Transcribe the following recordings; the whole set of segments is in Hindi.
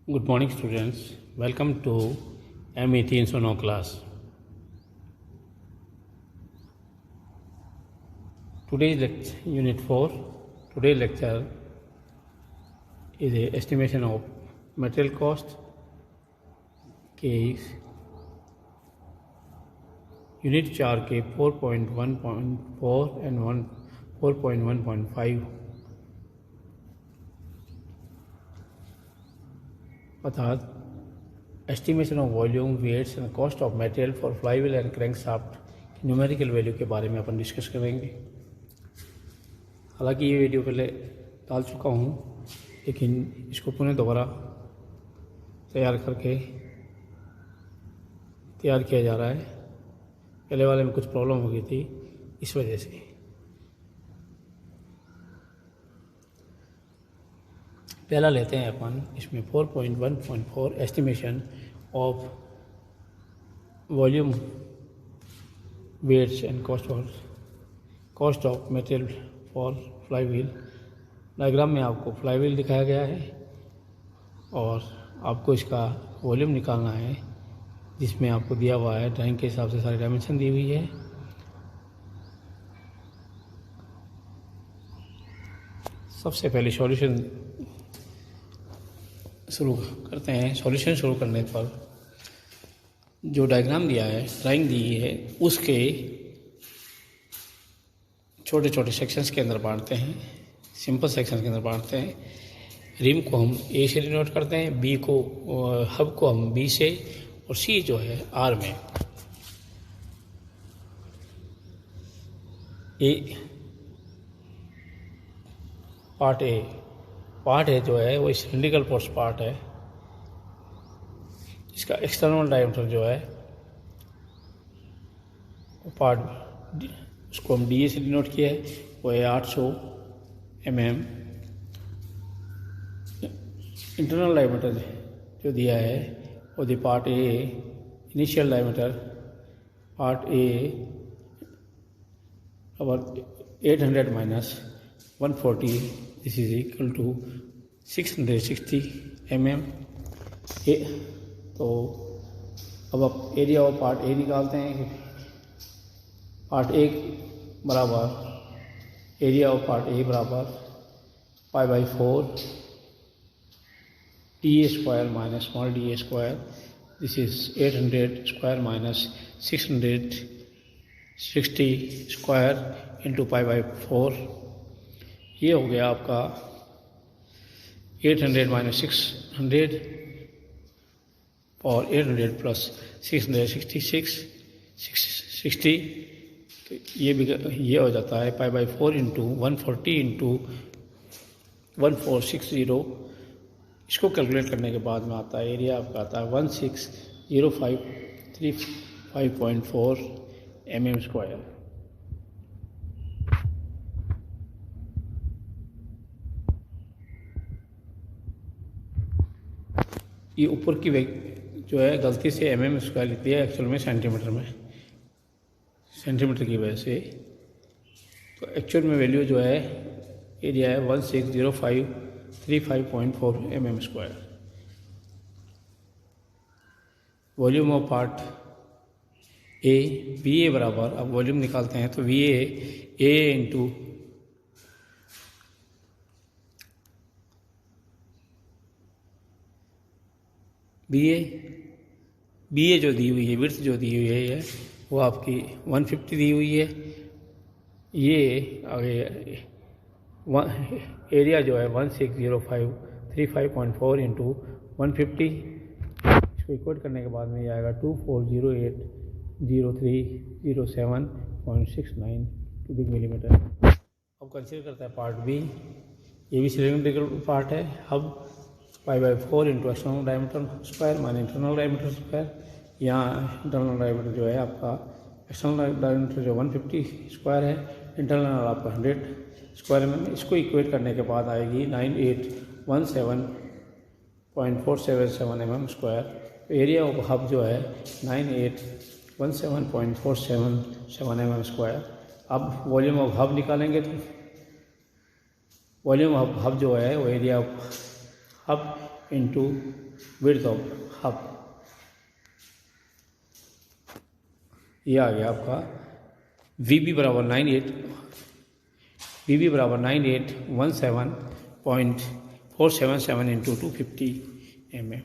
Good morning, students. Welcome to M1809 class. Today's Unit 4. Today's lecture is a estimation of material cost. Case Unit 4 के 4.1.4 and 4.1.5 अर्थात estimation of volume, weights and cost of material for flywheel and crankshaft की न्यूमेरिकल वैल्यू के बारे में अपन डिस्कस करेंगे। हालांकि ये वीडियो पहले डाल चुका हूँ, लेकिन इसको पुनः दोबारा तैयार किया जा रहा है। पहले वाले में कुछ प्रॉब्लम हो गई थी, इस वजह से। पहला लेते हैं अपन इसमें 4.1.4 estimation of volume, weights and cost of material for flywheel. Diagram में आपको फ्लाईव्हील दिखाया गया है और आपको इसका वॉल्यूम निकालना है, जिसमें आपको दिया हुआ है ड्राइंग के हिसाब से सारी डायमेंशन दी हुई है। सबसे पहले सॉल्यूशन शुरू करते हैं। सॉल्यूशन शुरू करने पर जो डायग्राम दिया है, ड्राइंग दी है, उसके छोटे छोटे सेक्शंस के अंदर बांटते हैं, सिंपल सेक्शन के अंदर बांटते हैं। रिम को हम ए से डिनोट करते हैं, बी को हब को हम बी से, और सी जो है आर में। ए पार्ट ए जो है वो सिलिंड्रिकल फोर्स पार्ट है। इसका एक्सटर्नल डायमीटर जो है वो पार्ट, उसको हम डी ए से डिनोट किया है, वो है 800 mm। इंटरनल डायमीटर जो दिया है वो the part A, initial diameter part A about 800 minus 140, this is equal to 660 mm। तो अब आप एरिया ऑफ पार्ट ए निकालते हैं। पार्ट ए बराबर एरिया ऑफ पार्ट ए बराबर π/4 D A square minus small D A square. This is 800 square minus 660 square into π/4। ये हो गया आपका 800 माइनस 600 और 800 प्लस 660। तो ये हो जाता है π/4 इंटू 140 इंटू 1460। इसको कैलकुलेट करने के बाद में आता है एरिया आपका आता है 160535.4 mm स्क्वायर। ये ऊपर की जो है गलती से mm स्क्वायर लिख दिया, एक्चुअल में सेंटीमीटर की वजह से। तो एक्चुअल में वैल्यू जो है एरिया है 160535.4 mm square. Volume of part A V A बराबर, अब वॉल्यूम निकालते हैं तो वी ए इंटू बी ए जो दी हुई है, विड्थ जो दी हुई है वो आपकी 150 दी हुई है। ये आगे एरिया जो है 160535.4 इंटू 150। इसको इक्वेट करने के बाद में ये आएगा 24080307.69 क्यूबिक मिलीमीटर। अब कंसीडर करता है पार्ट बी, ये भी सिलिंड्रिकल पार्ट है। अब π/4 into external diameter square minus internal diameter square. यहाँ इंटरनल डायमीटर जो है आपका, एक्सटर्नल डायमीटर जो 150 स्क्वायर है, इंटरनल आपका 100 स्क्वायर में। इसको इक्वेट करने के बाद आएगी 9817.477 mm square. Area of hub जो है 9817.477 mm स्क्वायर। अब वॉल्यूम ऑफ हब निकालेंगे तो वॉल्यूम ऑफ हब जो है वो area of hub into width of hub. ये आ गया आपका वी बी बराबर 9817.477 इंटू 250 mm।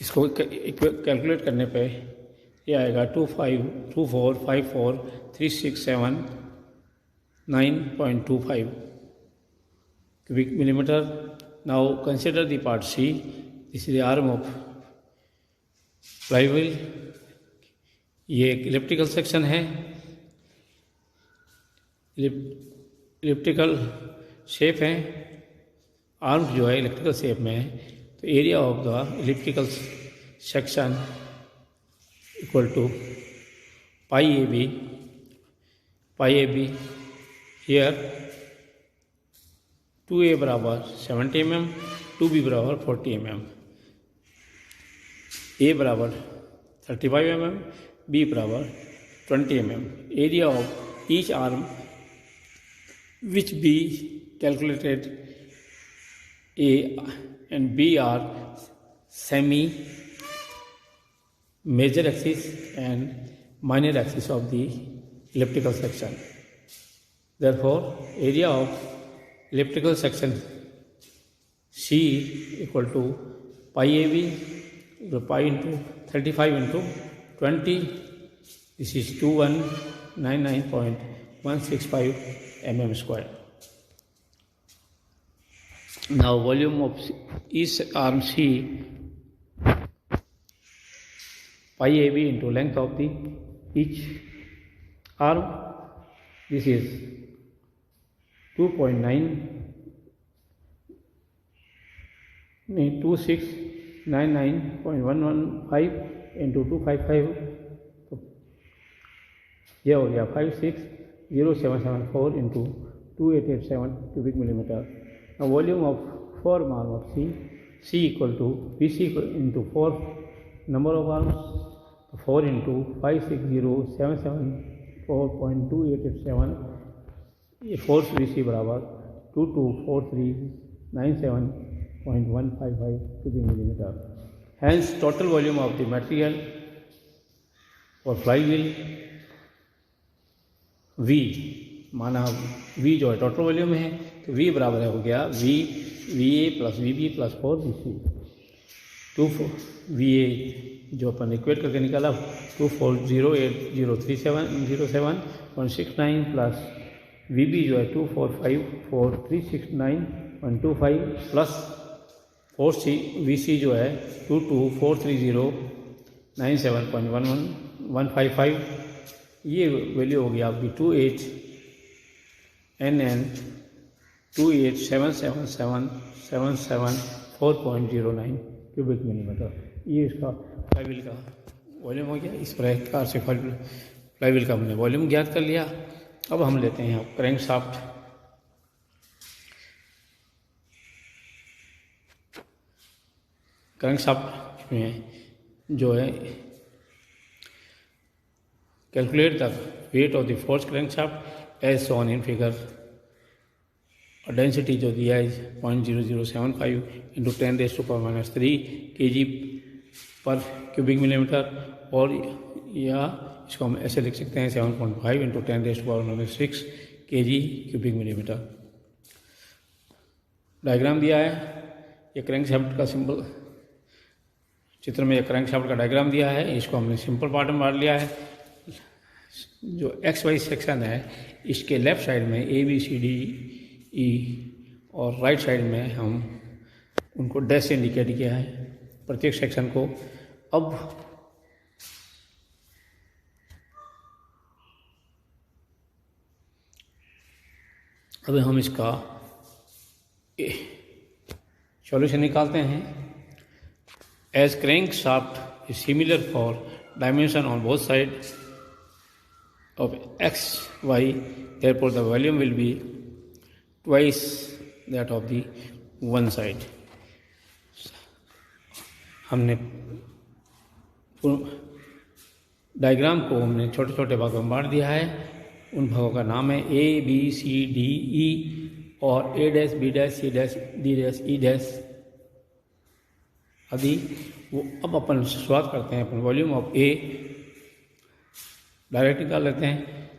इसको कैलकुलेट करने पे ये आएगा 2524543679.25 cubic millimeter। Now consider the part C. This is the arm of flywheel। ये एक इलिप्टिकल सेक्शन है, इलिप्टिकल शेप है, आर्म जो है इलेक्ट्रिकल शेप में है। तो area of the elliptical section equal to pi A B here 2a बराबर 70 mm, 2b बराबर 40 mm, a बराबर 35 mm, b बराबर 20 mm। Area of each arm which be calculated A and B are semi major axis and minor axis of the elliptical section. Therefore, area of elliptical section C equal to pi AB equal pi into 35 into 20. This is 2199.165 mm square. Now volume of each arm C, pi AB into length of the each arm. This is 2699.115 into 255। यह हो गया 560774 into 2887 cubic millimeter। Now volume of 4 arm of C equal to BC into 4 number of arms, 4 into 560,774.2887, force BC बराबर 224397.155 cubic millimeter। Hence total volume of the material for flywheel V, माना V जो है टोटल वॉल्यूम है, तो V बराबर हो गया V A plus V B plus 4BC। 2 जो अपन इक्वेट करके निकाला 24080307.69 प्लस वी बी जो है 24543669.25 प्लस 4वी सी जो है 2243097155। ये वैल्यू हो गई आपकी 28777774.09 क्यूबिक मिलीमीटर। ये इसका फ्लाईव्हील का वॉल्यूम हो गया। इस प्रकार से फ्लाईव्हील का हमने वॉल्यूम ज्ञात कर लिया। अब हम लेते हैं क्रैंक शाफ्ट। क्रैंक शाफ्ट में जो है calculate the weight of the force crank shaft as shown in figure. और डेंसिटी जो दिया है 0.0075 इंटू 10⁻³ kg पर क्यूबिक मिलीमीटर। और या इसको हम ऐसे लिख सकते हैं 7.5 into 10⁻6 kg cubic millimetre. Diagram दिया है, ये क्रैंक शाफ्ट का सिंपल चित्र में, ये क्रैंक शाफ्ट का डायग्राम दिया है। इसको हमने सिंपल पार्ट में बांट लिया है। जो XY सेक्शन है इसके लेफ्ट साइड में ABCDE और राइट साइड में हम उनको डैश से इंडिकेट किया है प्रत्येक सेक्शन को। अब हम इसका सॉल्यूशन निकालते हैं। As crank shaft is similar for dimension on both side of XY, therefore the volume will be twice that of the one side। हमने डायग्राम को हमने छोटे छोटे भागों में बांट दिया है। उन भागों का नाम है A B C D E और A dash B dash C dash D dash E dash आदि। वो अब अपन शुरुआत करते हैं अपन वॉल्यूम ऑफ ए डायरेक्ट निकाल लेते हैं।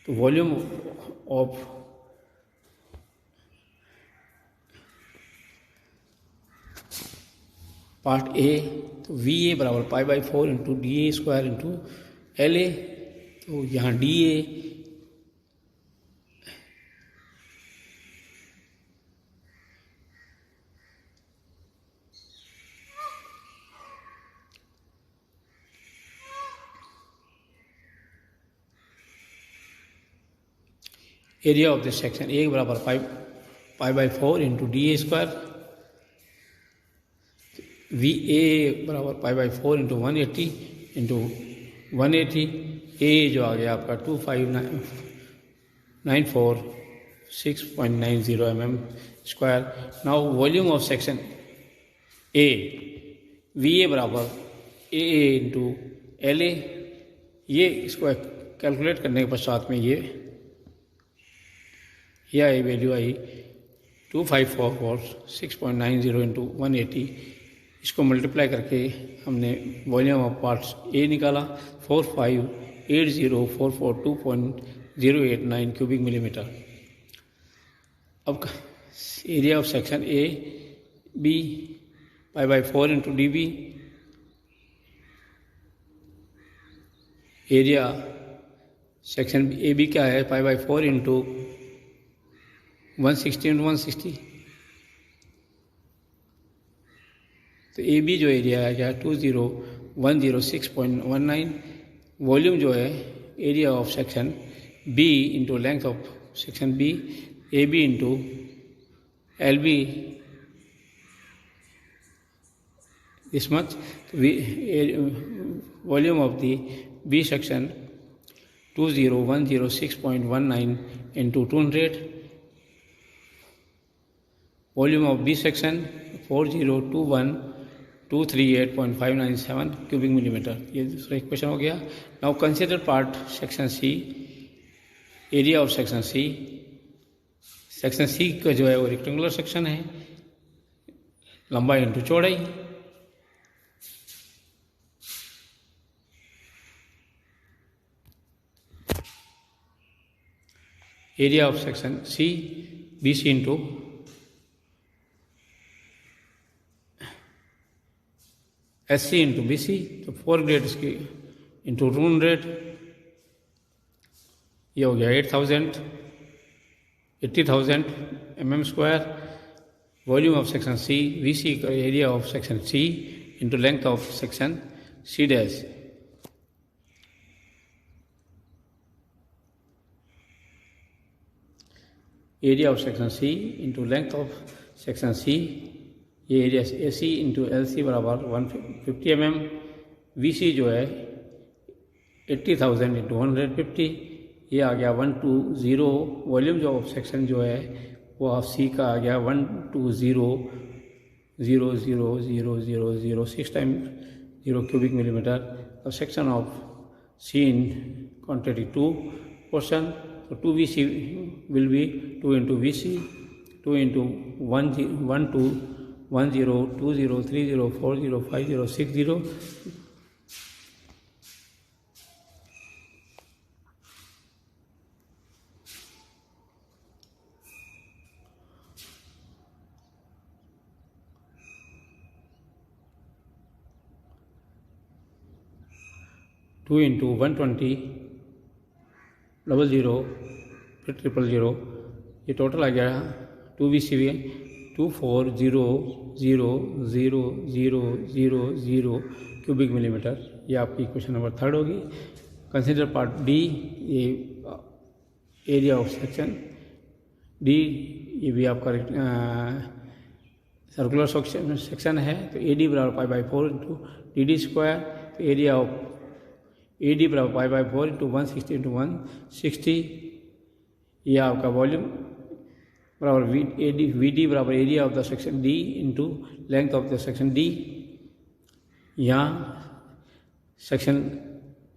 तो वॉल्यूम ऑफ पार्ट ए, तो वी ए बराबर pi by 4 into D A square into L A. तो यहाँ D A area of the section A बराबर pi by 4 into D A square, V A बराबर pi by 4 into 180 into 180। A जो आ गया आपका 25946.90 mm square. Now volume of section A, V A बराबर ए इंटू एल ए। ये इसको कैलकुलेट करने के पश्चात में ये आई वैल्यू आई 2544.6.90 इंटू 180। इसको मल्टीप्लाई करके हमने वॉल्यूम ऑफ पार्ट्स ए निकाला 458044.089 क्यूबिक मिलीमीटर। अब area of section A B pi by 4 into D B, area section A B क्या है पाई बाई 4 इंटू 160 इंटू 160। तो ए बी जो एरिया है क्या 20106.19। वॉल्यूम जो है area of section B into length of section B, A B into L B this much. Volume of the B section 20106.19 into 200। Volume of B section 4021238.597 cubic millimetre. ये दूसरा इक्वेशन हो गया। Now consider part section C, area of section C. Section C का जो है वो रेक्टेंगुलर सेक्शन है, लंबाई इंटू चौड़ाई। Area of section C B C into S C into B C. तो 4 ग्रेड इसकी इंटू 200, ये हो गया 80,000 mm square. Volume of section C V C का area of section C into length of section C dash. Area of section C into length of section C, ये area A C into L C बराबर 150 mm। वी सी जो है 80,000 इंटू 150, ये आ गया 120। वॉल्यूम जो ऑफ सेक्शन जो है वो ऑफ सी का आ गया 120,000,006 time 0 cubic millimetre. The section of C in quantity 2 portion. So 2VC will be 2 into VC, 2 into 1, 2, 1, 0, 2, 0, 3, 0, 4, 0, 5, 0, 6, 0. Two into 120 00 फिर 000, ये टोटल आ गया 2VC 24000000 क्यूबिक मिलीमीटर। ये आपकी क्वेश्चन नंबर 3 होगी। कंसिडर पार्ट डी, ये एरिया ऑफ सेक्शन डी, ये भी आपका सर्कुलर सेक्शन है। तो ए डी बराबर pi by 4 into D D square. तो एरिया ऑफ ए डी बराबर पाई बाई 4 इंटू 160 इंटू 160। यह आपका वॉल्यूम बराबर वी डी बराबर area of the section D into length of the section D. यहाँ सेक्शन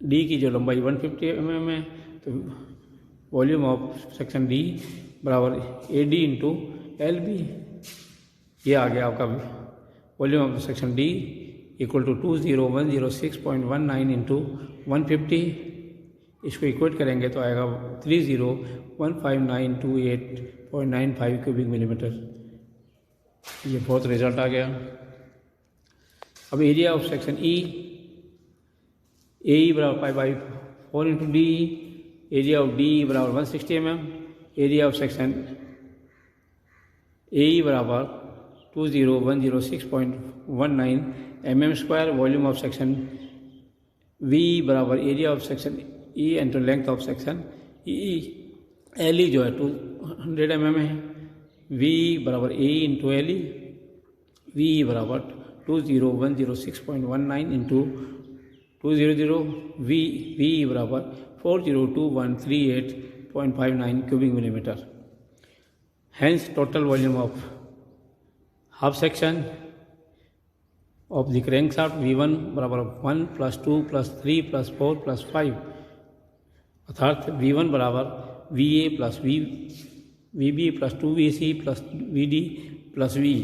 डी की जो लंबाई 150 mm है, तो वॉल्यूम ऑफ सेक्शन डी बराबर A D into L B. ये आ गया आपका volume of section D equal to 20106.19 into 150। इसको इक्वेट करेंगे तो आएगा 301592.895 क्यूबिक मिलीमीटर। ये बहुत रिजल्ट आ गया। अब area of section E, A बराबर pi by 4 into D, area of D बराबर 160 mm, area of section A बराबर 20106.19 mm square, volume of section V बराबर area of section E into length of section E, L E जो है 200 mm है, वी बराबर A into L E, V बराबर 20106.19 इंटू 200, वी बराबर 402138.59 cubic millimetre. Hence total volume of half section of the crankshaft V1 बराबर 1 + 2 + 3 + 4 + 5, अर्थात V1 बराबर VA + VB + 2VC + VD + VE।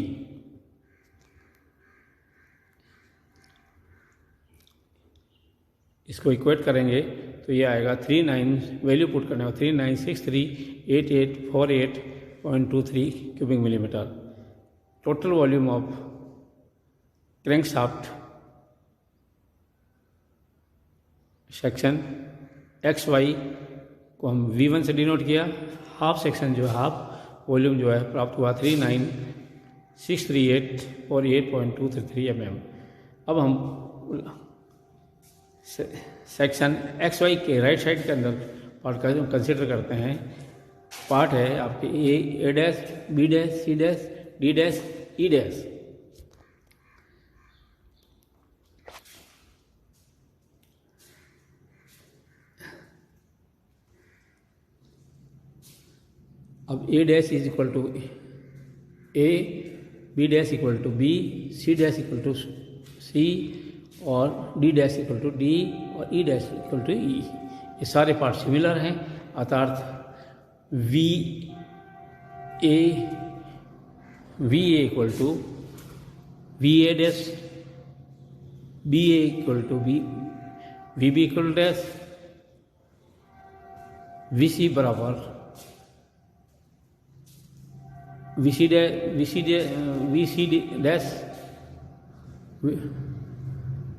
इसको इक्वेट करेंगे तो ये आएगा 39, वैल्यू पुट करने का 39638848.23 cubic millimetre. Total volume of crankshaft section X Y को हम V1 से डिनोट किया, हाफ सेक्शन जो है हाफ वॉल्यूम जो है प्राप्त हुआ 39638848.233 mm। अब हम सेक्शन एक्स वाई के राइट साइड के अंदर पार्ट का कंसिडर करते हैं। पार्ट है आपके A dash, B dash, C dash, D dash, E dash. अब A dash is equal to A, B dash equal to B, C dash equal to C और D dash equal to D और E dash equal to E. ये सारे पार्ट सिमिलर हैं, अर्थात V A equal to V A dash, B A equal to B B equal to dash, V C बराबर V C dash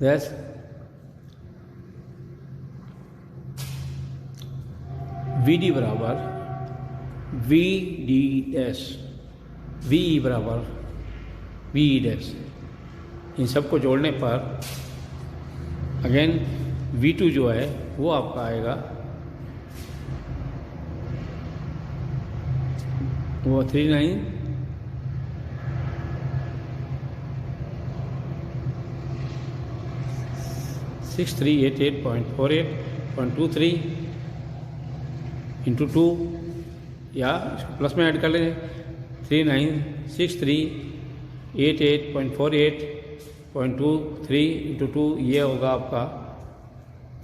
dash, V D बराबर V D dash, V E बराबर वी ई डैश। इन सबको जोड़ने पर अगेन V2 जो है वो आपका आएगा वो 6388.48.23 इंटू 2, या इसको प्लस में ऐड कर लेंगे 396388.48.23 इंटू 2, ये होगा आपका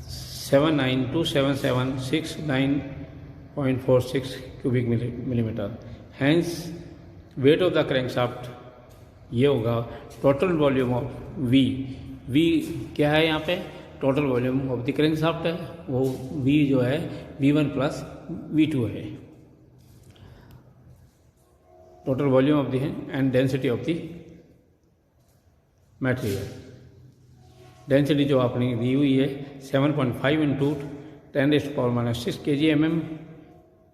7927769.46 cubic millimetre. Hence weight of the crankshaft ये होगा टोटल वॉल्यूम ऑफ वी क्या है यहाँ पे, total volume of the crankshaft है, वो V जो है V1 + V2 है। Total volume of the end density of the material, density जो आपने दी हुई है 7.5 इंटू 10⁻⁻6 kg/mm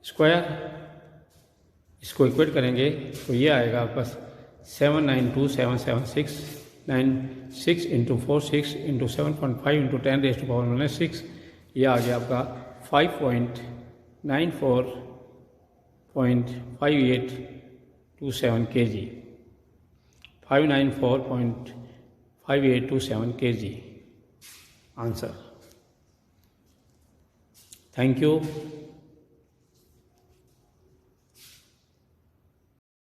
स्क्वायर। इसको इक्वेट करेंगे तो ये आएगा आपका 7927769 इंटू 46 इंटू 7.5 इंटू 10⁻⁻6, ये आ गया आपका 594.5827 kg, 594.5827 kg answer. Thank you.